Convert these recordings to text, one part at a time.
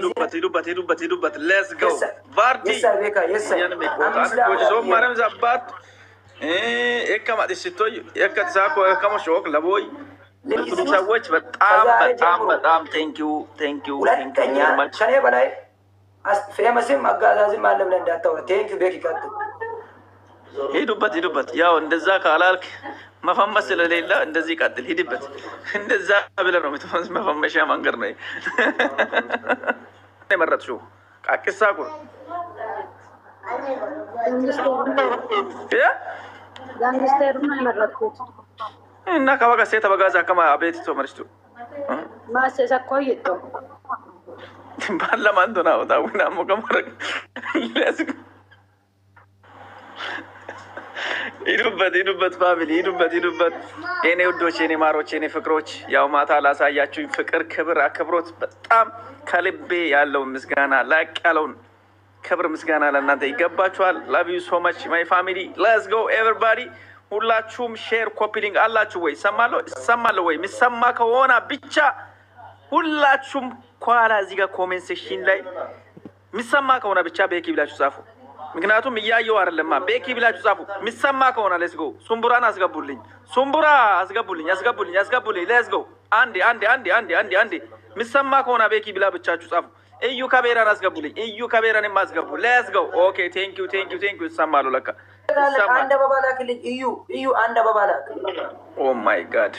ሂዱበት let's go Vardy yes sir yani mekota so maram zabat ekama disitoy ekat sako ekama shok laboy ሰዎች በጣም thank you very much ከኔ በላይ ፌመስም አጋዛዝም አለ ብለህ እንዳታወራ thank you ቤክ ይቀጥል ሂዱበት ያው እንደዛ ካላልክ መፈመስ ስለሌለ እንደዚህ ይቀጥል ሂድበት እንደዛ ብለህ ነው መፈመሻ መንገድ ነው የመረጥሽው ቃቂሳቁ ጋንግስተር ነው የመረጥኩት እና ከበጋ ሴት በጋዛ ከማ አቤት ተመርሽቱ ማሰሳ ቆይቶ ባለማንዶ ነው ታውና ሞከመረ ሂዱበት ፋሚሊ ሂዱበት የኔ ውዶች የኔ ማሮች የኔ ፍቅሮች ያው ማታ ላሳያችሁኝ ፍቅር ክብር አክብሮት በጣም ከልቤ ያለው ምስጋና ላቅ ያለውን ክብር ምስጋና ለእናንተ ይገባችኋል love you so much my family let's go everybody ሁላችሁም ሼር ኮፒ ሊንክ አላችሁ ወይ ሰማለው ወይ ምሰማ ከሆነ ብቻ ሁላችሁም ኳላ እዚህ ጋር ኮሜንት ሴክሽን ላይ ምሰማ ከሆነ ብቻ ቤኪ ብላችሁ ጻፉ ምክንያቱም እያየው አይደለም ቤኪ ብላችሁ ጻፉ ምሰማ ከሆነ let's go ሱምቡራን አስገቡልኝ let's go አንዴ ምሰማ ከሆነ ቤኪ ብላ ብቻችሁ ጻፉ እዩ ከቤራን አስገቡልኝ እዩ ከቤራን ማስገቡ let's go okay thank you ሰማሉ ለካ አንድ በባላክ ልጅ እዩ አንድ በባላክ oh my god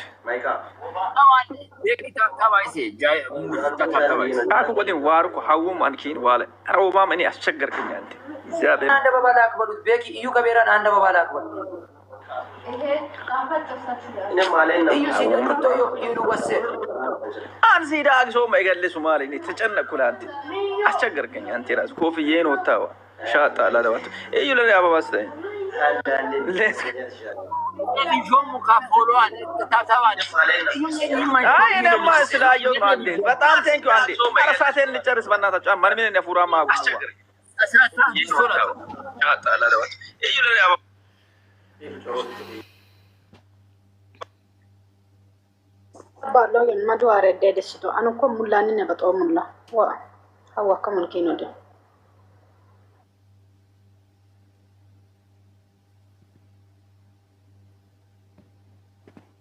ቤኪ ታካባይሴ ጃይ ሙታካባይሴ አኩ ወዲን ዋርኩ ሐውም አንኪን ዋለ አሮባም እኔ አስቸገርኩኝ አንተ ዚያደ አንድ በባላክ በሉት ቤኪ እዩ ከቤራን አንድ በባላክ በሉት እኔ ማለት ነው እዩ ሲነጥቶ እዩ ወሰ አንሲዳ አግሶ ማይገልሱ ማለት ነው ተጨነቅኩ አንተ አስቸገርኩኝ አንተ ራስ ኮፍዬን ወጣው ሻጣ ላላወጥ እዩ ለኔ አባባስተ ልጆሙ ካፎሎዋን ታታባለ አይ ነማ ስላየው አንዴ በጣም ቴንክ ዩ አንዴ አራሳቴን ልጨርስ በእናታችሁ ማን ምን ነው ፉራማ አስቸገር አሳታ ይሶራ ሻጣ ላላወጥ እዩ ለኔ አባ ባለው የማድዋረ ደደስቶ አንኮ ሙላን ነቀጦ ሙላ ዋ አዋከ መልኪ ነው ደ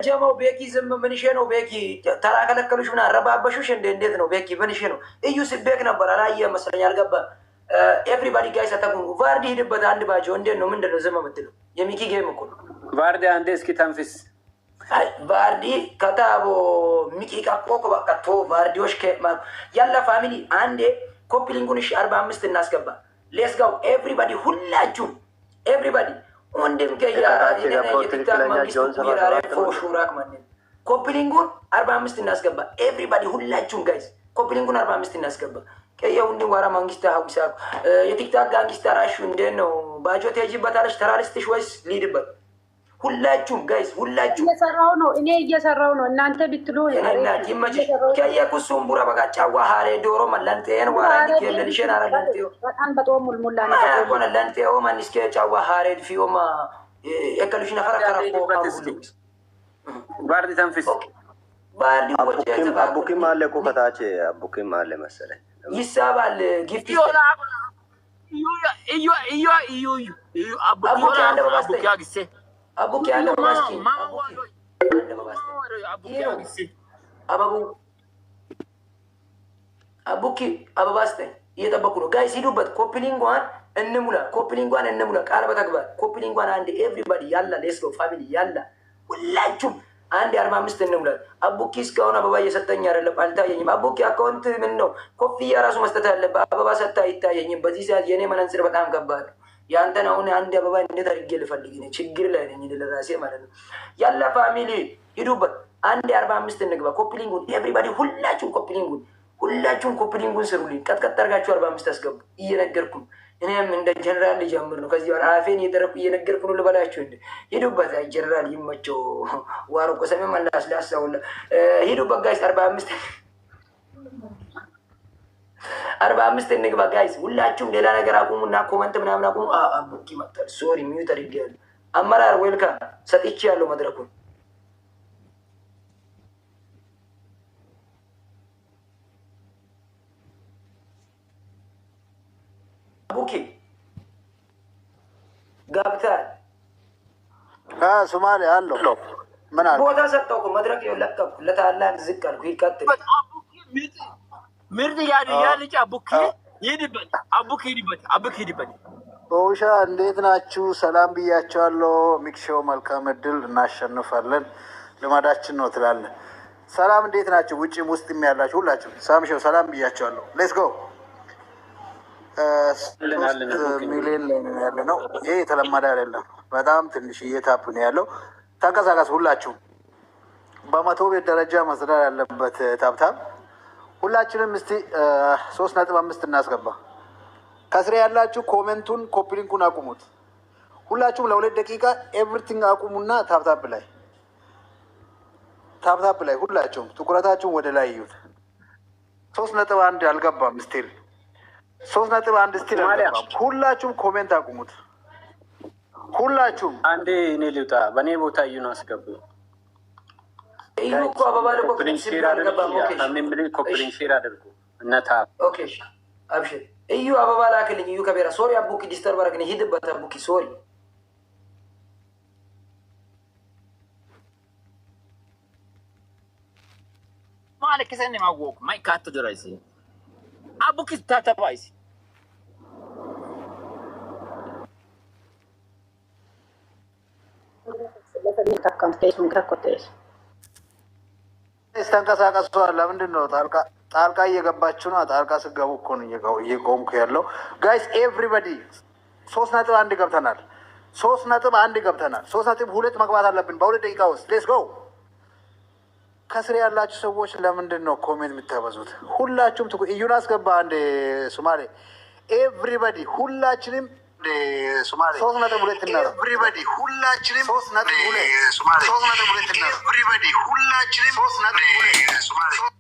ጀማው ቤኪ ዝም ምንሽ ነው ቤኪ ተራከለከሉሽ ምን አረባበሹሽ እንዴት ነው ቤኪ ምንሽ ነው እዩ ሲቤክ ነበር አላየ መስለኝ አልገባ ኤቭሪባዲ ጋይስ አታቁሙ ቫርዲ ሂድበት አንድ ባጆ እንዴት ነው ምንድነው ዝም የምትለው የሚኪ ጌም እኮ ቫርዲ አንዴ እስኪ ተንፍስ ቫርዲ ከታቦ ሚኪ ካቆቆ በቃቶ ቫርዲዎች ከማ ያላ ፋሚሊ አንዴ ኮፒሊንጉን 45 እናስገባ ሌትስ ጎ ኤቭሪባዲ ሁላችሁ ኤቭሪባዲ ወንድም ከያ የቲክታክ መንግስት ይራራ ፎሹራክ ማን ኮፒሊንጉን 45 እናስገባ ኤቭሪባዲ ሁላችሁም ጋይስ ኮፒሊንጉን 45 እናስገባ ከየው እንዴ ዋራ መንግስት ሀውሳ የቲክታክ ጋንግስት አራሹ እንዴ ነው ባጆት ያጂበታለሽ ተራሪስትሽ ወይስ ሊድበት ሁላችሁም ጋይስ ሁላችሁ እየሰራው ነው እናንተ ብትሉ እናት ይመጭ ከየኩሱም ቡራ በጋጫዋ ሃሬ ዶሮ መላንቴን ዋራኒ ከለልሽን አራዳንቴው በጣም በጣም ሙልሙላ ነው አቆነ ለንቴው ማንስከ ጫዋ ሃሬ ፊዮማ የከልሽ ነፈራከራቆ ቫርዲ ተንፍስ ቫርዲ ወጭ አቡኪ ማለ እኮ ከታች አቡኪ ማለ መሰለኝ ይሳባል ጊፍት እዩ አቡኪ አግሴ አቡኪ ያለ ማስኪ አቡኪ እየጠበቁ ነው ጋይስ ሂዱበት ኮፒሊንጓን እንሙላ ቃል በተግባር ኮፒሊንጓን አንድ ኤቭሪባዲ ያላ ሌስሎ ፋሚሊ ያላ ሁላችሁም አንድ 45 እንሙላ አቡኪ እስካሁን አበባ እየሰጠኝ አይደለም አልታየኝም አቡኪ አካውንት ምን ነው ኮፍያ ራሱ መስጠት አለበት አበባ ሰጣ አይታየኝም በዚህ ሰዓት የኔ መነጽር በጣም ከባድ ያንተን አሁን አንድ አበባ እንዴት አድርጌ ልፈልግ ነው ችግር ላይ ነኝ ለራሴ ማለት ነው ያላ ፋሚሊ ሂዱበት አንድ 45 እንግባ ኮፒሊንጉን ኤቭሪባዲ ሁላችሁም ኮፒሊንጉን ስሩልኝ ቀጥቀጥ አድርጋችሁ 45 አስገቡ እየነገርኩ እኔም እንደ ጀነራል ልጀምር ነው ከዚህ ወራ አፌን እየደረኩ እየነገርኩ ነው ልበላችሁ እንዴ ሂዱበት ጀነራል ይመቸው ዋሮ ቆሰመ ማላስ ላሳውላ ሂዱበት ጋይስ 45 እንግባ ጋይስ ሁላችሁም ሌላ ነገር አቁሙና ኮሜንት ምናምን አቁሙ አቡኪ መጣል ሶሪ ሚዩት አድርጌያለሁ አመራር ዌልካም ሰጥቼያለሁ መድረኩን ቡኪ ገብተሃል? ሶማሌ አለው ምን አለ ቦታ ሰጠው እኮ መድረክ ለቀቁ። ለታላቅ ዝቅ አልኩ። ይቀጥል ምርጥ ያ ልጅ አቡኪ ይሄድበት አቡኪ ሄድበት። ኦሻ እንዴት ናችሁ? ሰላም ብያቸዋለሁ። ሚክሾው መልካም እድል፣ እናሸንፋለን፣ ልማዳችን ነው ትላለህ። ሰላም እንዴት ናችሁ? ውጭም ውስጥም ያላችሁ ሁላችሁ ሳምሾው ሰላም ብያቸዋለሁ። ሌትስ ጎ 3 ሚሊዮን ላይ ነው ያለ ነው። ይሄ የተለመደ አይደለም። በጣም ትንሽዬ ታፕ ነው ያለው። ተንቀሳቀስ ሁላችሁም። በመቶ ቤት ደረጃ መስራት ያለበት ታፕታፕ ሁላችንም እስቲ 3.5 እናስገባ። ከስሬ ያላችሁ ኮሜንቱን ኮፒሊንኩን አቁሙት። ሁላችሁም ለ2 ደቂቃ ኤቭሪቲንግ አቁሙና ታፕታፕ ላይ ሁላችሁም ትኩረታችሁን ወደ ላይ እዩት። 3.1 አልገባም ስቲል 3.1 ስቲል አልገባም። ሁላችሁም ኮሜንት አቁሙት። ሁላችሁም አንዴ እኔ ልውጣ። በእኔ ቦታ እዩን አስገቡ። እዩ እኮ አበባ ለኮ ሼር አድርጉ እና ታፕ ኦኬ አብሽር። እዩ አበባ ላክልኝ። እዩ ከቤራ ሶሪ አቡኪ ዲስተርብ አደረግኝ። ሂድበት አቡኪ ሶሪ ማለክ ሰኔ ማወቅ ማይካት ድረስ አቡኪ ታታባይስ ተንቀሳቀሷል። ለምንድን ነው ጣልቃ እየገባችሁ ነው? ጣልቃ ስገቡ እኮ ነው እየቆምኩ ያለው። ጋይስ ኤቭሪበዲ 3.1 ገብተናል። 3.2 መግባት አለብን በ2 ደቂቃ ውስጥ። ሌትስ ጎ። ከስር ያላችሁ ሰዎች ለምንድን ነው ኮሜንት የምታበዙት? ሁላችሁም እዩን አስገባ። አንድ ሶማሌ ኤቭሪበዲ ሁላችንም 3.2 እና ኤቭሪበዲ ሁላችንም 3.2 እና ኤቭሪበዲ ሁላችንም 3.2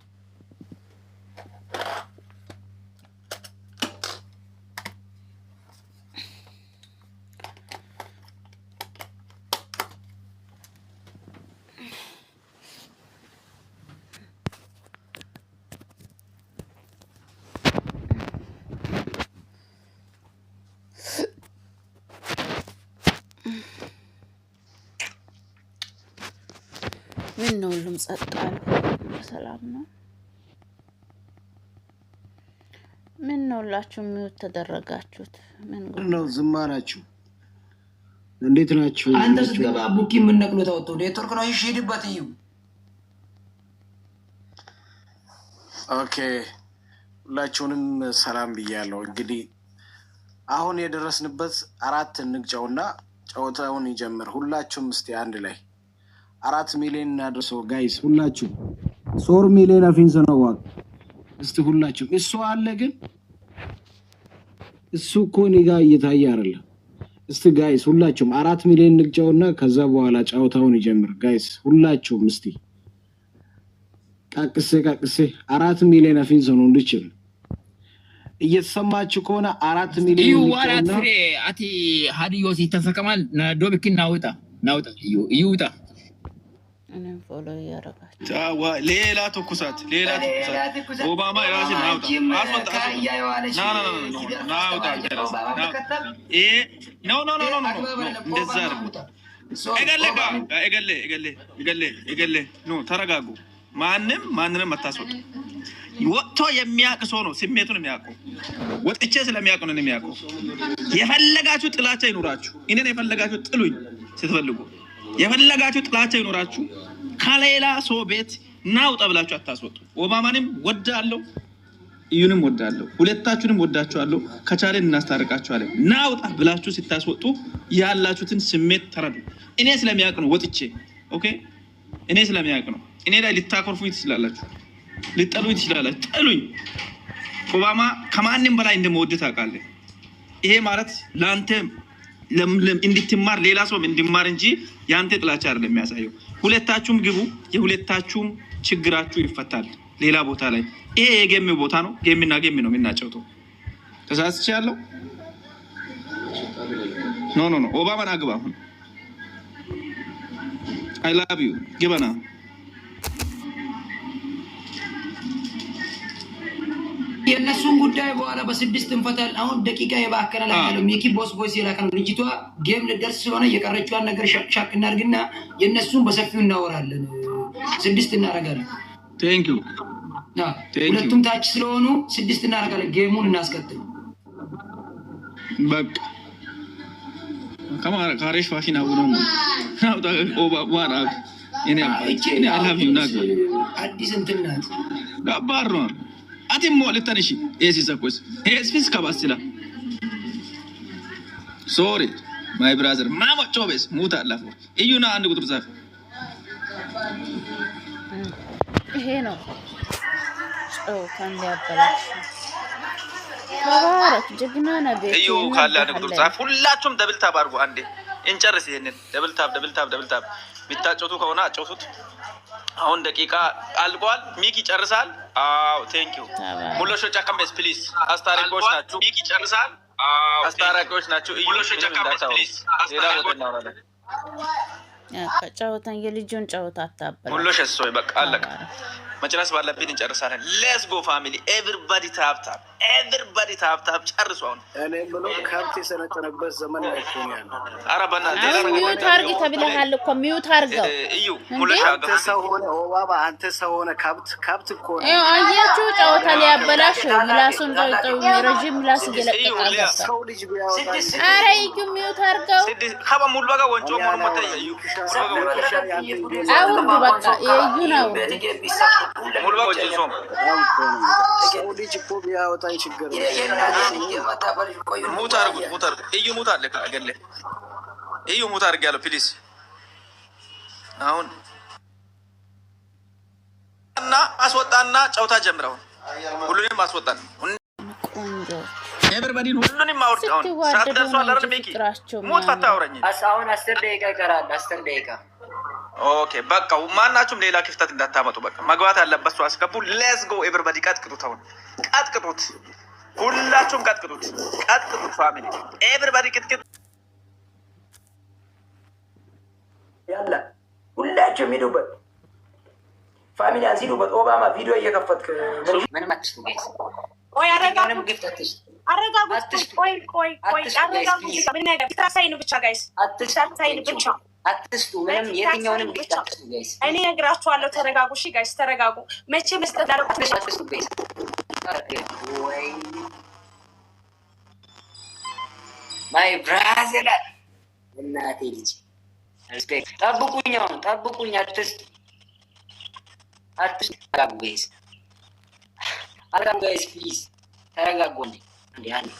ምን ነው ሁሉም ጸጥ አሉ? ሰላም ነው? ምን ነው ሁላችሁ ሚውት ተደረጋችሁት? ምን ነው ዝም አላችሁ? እንዴት ናችሁ? አንተ ስትገባ ቡኪ ምን ነቅሎ ተወጣው? ኔትወርክ ነው። እሺ ሂድበት። እዩ ኦኬ፣ ሁላችሁንም ሰላም ብያለሁ። እንግዲህ አሁን የደረስንበት 4 እንግጫውና ጨዋታውን ይጀምር። ሁላችሁም እስቲ አንድ ላይ 4 ሚሊዮን እናድርሰው ጋይስ። ሁላችሁ 4 ሚሊዮን አፊንስ ነው ዋቅ እስቲ ሁላችሁ። እሱ አለ ግን እሱ እኮ እኔ ጋር እየታየ አይደለም። እስቲ ጋይስ ሁላችሁም 4 ሚሊዮን ንግጫውና ከዛ በኋላ ጨዋታውን ይጀምር ጋይስ። ሁላችሁም እስቲ ቃቅሴ 4 ሚሊዮን አፊንስ ነው እንድችል እየተሰማችሁ ከሆነ 4 ሚሊዮን ንግጫውና አቲ ሀዲዮሲ ተሰከማል ዶብኪን ናውጣ ይውጣ። እኔም ፎሎ ያረጋችሁ ሌላ ትኩሳት ኦባማ የራሴ ናውጣ ተረጋጉ። ማንንም አታስወጡ። ወጥቶ የሚያውቅ ሰው ነው ስሜቱን የሚያውቀው። ወጥቼ ስለሚያውቅ ነው የሚያውቀው። የፈለጋችሁ ጥላቻ ይኑራችሁ። እኔን የፈለጋችሁ ጥሉኝ ስትፈልጉ የፈለጋችሁ ጥላቻ ይኖራችሁ። ከሌላ ሰው ቤት ናውጣ ብላችሁ አታስወጡ። ኦባማንም ወዳለሁ፣ እዩንም ወዳለሁ፣ ሁለታችሁንም ወዳችኋለሁ። ከቻለን እናስታርቃችኋለን። ናውጣ ብላችሁ ስታስወጡ ያላችሁትን ስሜት ተረዱ። እኔ ስለሚያውቅ ነው ወጥቼ። ኦኬ፣ እኔ ስለሚያውቅ ነው። እኔ ላይ ልታኮርፉኝ ትችላላችሁ፣ ልጠሉኝ ትችላላችሁ። ጥሉኝ። ኦባማ ከማንም በላይ እንደምወድ ታውቃለህ። ይሄ ማለት ለአንተ እንድትማር ሌላ ሰው እንድማር እንጂ ያንተ ጥላቻ አይደለም የሚያሳየው። ሁለታችሁም ግቡ፣ የሁለታችሁም ችግራችሁ ይፈታል ሌላ ቦታ ላይ። ይሄ የጌም ቦታ ነው። ጌምና ጌም ነው የምናጨውተው። ተሳስቻለሁ። ኖ ኦባማን አግባ። አሁን አይ ላቭ ዩ ግበና። የእነሱን ጉዳይ በኋላ በስድስት እንፈታል። አሁን ደቂቃ የባከነ ላይ ያለው ሚኪ ቦስ ቦይስ የላከ ነው። ልጅቷ ጌም ልደርስ ስለሆነ የቀረችዋን ነገር ሻቅ እናድርግና የእነሱን በሰፊው እናወራለን። ስድስት እናደርጋለን። ቴንኪዩ ሁለቱም ታች ስለሆኑ ስድስት እናደርጋለን። ጌሙን እናስቀጥል። በቃ ከማራ ካሬሽ ፋሽን አቡነ ናውጣ ኦባባና እኔ አልሀቢው ናገር አዲስ እንትን ናት ጋባር ነው አቲም ሞልተንሺ ኤሲሰኮስ ኤስፊስ ከባስላ ሶሪ ማይ ብራዘር ማማ ቾቤስ ሙታ አላፈ እዩና አንድ ቁጥር ጻፍ ይሄ ነው ጨዋታን ሊያበላሽ ተባረክ ጀግና ነህ እዩ ካለ አንድ ቁጥር ጻፍ ሁላችሁም ደብል ታብ አድርጉ አንዴ እንጨርስ ይሄንን ደብል ታብ ቢታጨቱ ከሆነ አጨቱት አሁን ደቂቃ አልቋል ሚኪ ጨርሳል አው ቴንኪው ሙሎሾ ጫካምበስ ፕሊዝ አስታራቂዎች ናችሁ ሚኪ ጨርሳል አስታራቂዎች ናችሁ ሙሎሾ ጫካምበስ ፕሊዝ ሌላ ቦታ እናወራለን ጨዋታን የልጁን ጨዋታ አታበላሽ ሙሎሾ ሶይ በቃ አለቀ መጨረስ ባለብን እንጨርሳለን ሌትስ ጎ ፋሚሊ ኤቨሪባዲ ታፕ ጨርሱ አሁን እኔ ብሎ ከብት የሰለጠነበት ዘመን ላይ ነው አረባና ሚዩት አርግ ተብለሃል እኮ ሚዩት አርገው እዩ ሙሎሻ አንተ ሰው ሆነ ኦባባ አንተ ሰው ሆነ ከብት እኮ ነው አያችሁ ጨዋታ ሊያበላሽ ምላሱን ጠውጠው ረጅም ምላስ እየለቀቀ ሰው ልጅ ቢያወጣ አረ እዩ ሚዩት አርገው ከባ ሙሉ ባጋ ወንጮ ሞርሞተ እዩ አውርዱ በቃ እዩ ነው ሙሉ ባጋ ወንጮ ሰው ልጅ እኮ ቢያወጣ ችግር ሙት እዩ ሙት አለ ካገለ እዩ ሙት አርግ ያለው ፕሊዝ አሁን እና አስወጣና ጨውታ ጀምረው ሁሉንም አስወጣን ቆንጆ ኤቨሪባዲ ሁሉንም አውርጣው ሰዓት ደርሷል አይደል ሚኪ ሙት ፈታውረኝ አሁን 10 ደቂቃ ይቀራል 10 ደቂቃ ኦኬ በቃ ማናችሁም ሌላ ክፍተት እንዳታመጡ በቃ መግባት ያለበት ሰው አስገቡ ሌትስ ጎ ኤቨሪባዲ ቀጥቅጡት አሁን ቀጥቅጡት ሁላችሁም ቀጥቅጡት ፋሚሊ ኤቨሪባዲ ቅጥቅጥ ያላ ሁላችሁም ሂዱበት ፋሚሊ አንሲዱበት ኦባማ ቪዲዮ እየከፈትክ ምንም አትስቱ ጋይስ ቆይ አረጋጉ ቆይ አረጋጉ ምን ነገር ታሳይኑ ብቻ ጋይስ አትሳይኑ ብቻ አትስቱ ምንም የትኛውንም ግጭት አትስቱ ጋይስ እኔ ነግራችኋለሁ ተረጋጉ እሺ ጋይስ ተረጋጉ መቼ መስጠት አለበት አትስቱ ጋይስ ወይ ማይ ብራዘር እናቴ ልጅ ሪስፔክት ጠብቁኝ አትስቱ ተረጋጉ ጋይስ ፕሊዝ ተረጋጉ እንዴ አንዴ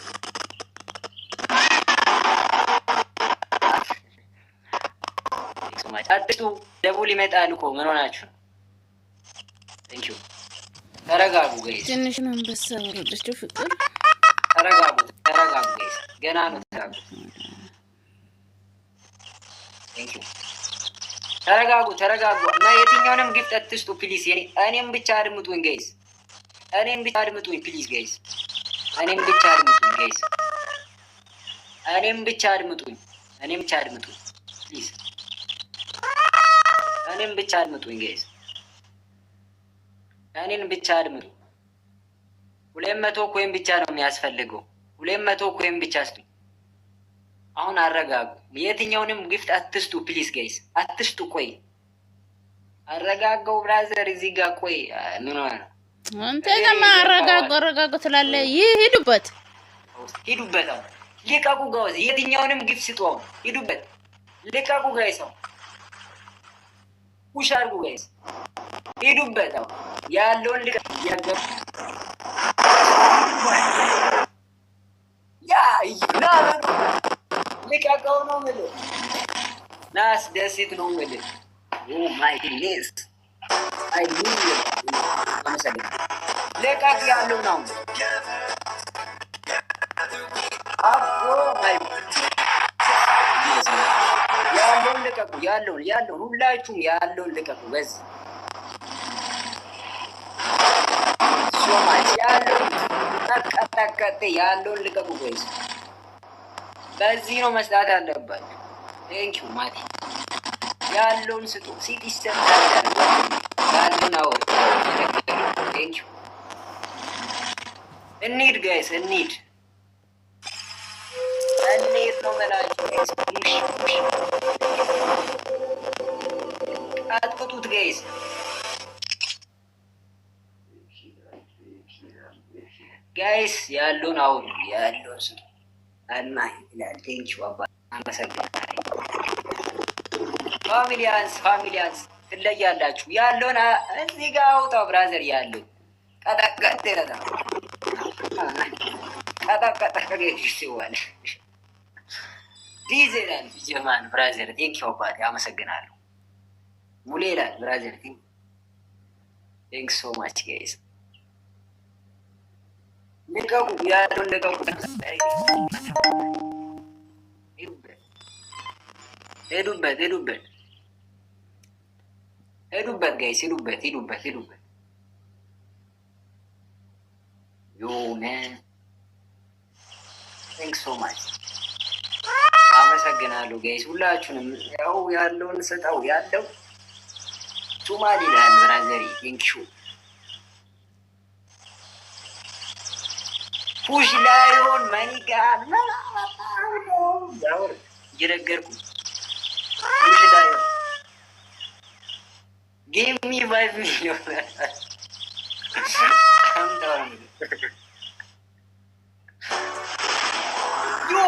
አትስቱ ደቡል ይመጣል እኮ ምን ሆናችሁ ቴንኪው ተረጋጉ ጋይስ ትንሽ መንበሳ ወረደችው ፍቅር ተረጋጉ ጋይስ ገና ነው ተረጋጉ እና የትኛውንም ግፍት አትስጡ ፕሊዝ እኔም ብቻ አድምጡኝ ጋይስ እኔም ብቻ አድምጡኝ ፕሊዝ ጋይስ እኔም ብቻ አድምጡኝ ፕሊዝ እኔም ብቻ አድምጡኝ ጋይስ እኔን ብቻ አድምጡ 200 ኮይን ብቻ ነው የሚያስፈልገው 200 ኮይን ብቻ ስጡኝ አሁን አረጋጉ የትኛውንም ግፍት አትስጡ ፕሊዝ ጋይስ አትስጡ ቆይ አረጋጋው ብራዘር እዚህ ጋር ቆይ ምን ሆነ አንተ ለማ አረጋጋው ትላለህ ይሄዱበት አሁን ልቀቁ ጋይስ የትኛውንም ግፍት ስጡ አሁን ሂዱበት ልቀቁ ጋይስ አሁን ፑሽ አድርጉ ጋይስ ሂዱበት አሁን ያለውን ልቀቀው ነው የምልህ ናስ ደሴት ነው የምልህ ኦ ማይ ጊድነስ አይ ኒድ ልቀቅ ያለው ነው አቦ ማይ ያለውን ሁላችሁም ያለውን ልቀቁ በዚህ ሶማች ያለውን ተቀጠቀጠ ያለውን ልቀቁ ጋይስ በዚህ ነው መስራት ያለባችሁ ቴንኪው ማቲ ያለውን ስጡ ሲቲ ይሰጣል ያለውን አወር ቴንኪው እንሂድ ጋይስ እንሂድ ነው መላችሁ ጋይስ አጥቁት ጋይስ ጋይስ ያሉን አሁን ያሉን አልማይ ይላል ቴንኪው አባ አመሰግናለሁ ፋሚሊያንስ ትለያላችሁ ያሉን እዚህ ጋር አውጣው ብራዘር ያሉን ቀጠቀጥ ይረዳ ቀጠቀጥ ይዋል ዲዜላል ጀማን ብራዘር ቴንኪው አባ አመሰግናለሁ ሙሌ ይላል ብራዘር ቴንክስ ሶ ማች ጋይስ ልቀቁ ያሉን ልቀቁ ሄዱበት ጋይስ ሄዱበት ዮ ማን ቴንክስ ሶ ማች አመሰግናለሁ ጋይስ ሁላችሁንም ያው ያለውን ሰጣው ያለው ቱማሊ ይላል ብራዘሪ ቴንኪው ፑሽ ላይሆን ማኒጋር ያው ይረገርኩ ፑሽ ላይሆን give me 5 million I'm done yo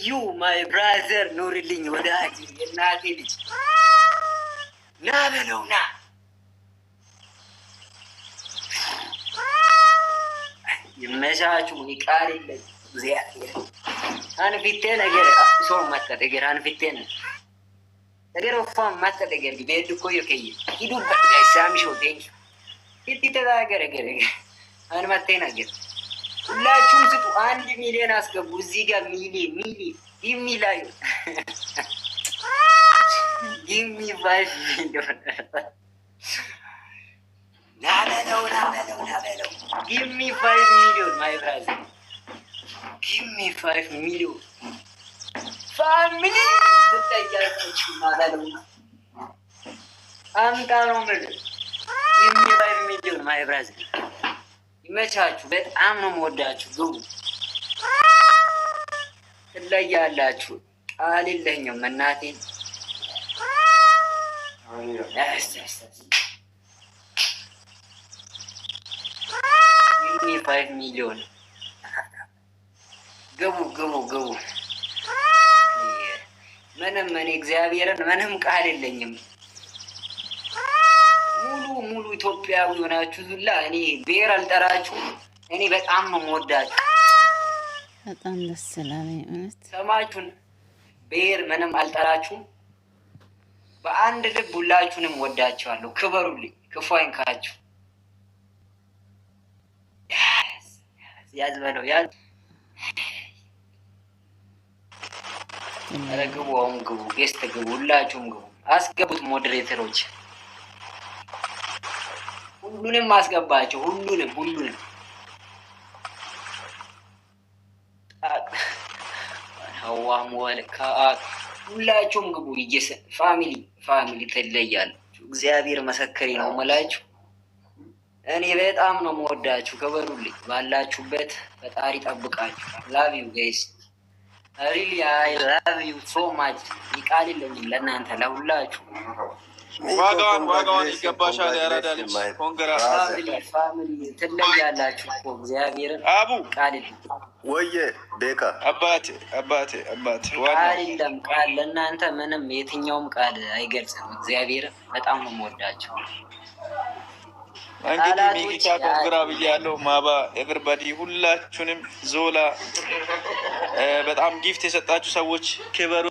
you my brother ኑርልኝ ወዳጅ የናቴ ልጅ ናበለውና ይመሻችሁ ይቃል ይለኝ እግዚአብሔር አንፊቴ ነገር ሰው ማተደገር አንፊቴ ነገር ወፋም ማተደገር ቢሄድ እኮ ይከይ ይዱበት ጋይሳሚሾ ቴንክ ይትተዳገር ገረ አንማቴ ነገር ሁላችሁም ስጡ 1 ሚሊዮን አስገቡ እዚህ ጋር ሚሊ ይሚላዩ give me 5 million ናበለው give me 5 million my brother give me 5 million family ተጠያቂችሁ ናበለው አምጣ ነው ማለት give me 5 million my brother ይመቻችሁ በጣም ነው የምወዳችሁ ግቡ ትለያላችሁ ቃል የለኝም እናቴን give me 5 million ገቡ ምንም እኔ እግዚአብሔርን ምንም ቃል የለኝም ሙሉ ኢትዮጵያዊ ሆናችሁ ሁላ እኔ ብሔር አልጠራችሁ እኔ በጣም ነው የምወዳችሁ በጣም ደስ ይላል እውነት ሰማችሁን ብሔር ምንም አልጠራችሁም በአንድ ልብ ሁላችሁንም ወዳችኋለሁ ክበሩልኝ ክፉ አይንካችሁ ያዝ በለው ያዝ ረግቡ አሁን ግቡ ጌስት ግቡ ሁላችሁም ግቡ አስገቡት ሞዴሬተሮች ሁሉንም አስገባቸው ሁሉንም ሀዋም ወልካ ሁላችሁም ግቡ ይጀስ ፋሚሊ ትለያላችሁ እግዚአብሔር መሰከሪ ነው መላችሁ እኔ በጣም ነው የምወዳችሁ ከበሩልኝ ባላችሁበት ፈጣሪ ጠብቃችሁ ላቭ ዩ ጋይስ ሪሊ አይ ላቭ ዩ ሶ ማች ይቃል የለኝም ለእናንተ ለሁላችሁ ዋጋዋን ይገባሻል ያራዳልሽ ኮንግራ ፋሚሊ ትለያላችሁ እኮ እግዚአብሔርን አቡ ቃል ወየ ቤካ አባቴ ቃል የለም ቃል ለእናንተ ምንም የትኛውም ቃል አይገልጽም እግዚአብሔርን በጣም ነው የምወዳቸው እንግዲህ ሚኪታ ኮንግራ ብያለሁ ማባ ኤቨሪባዲ ሁላችሁንም ዞላ በጣም ጊፍት የሰጣችሁ ሰዎች ክበሩ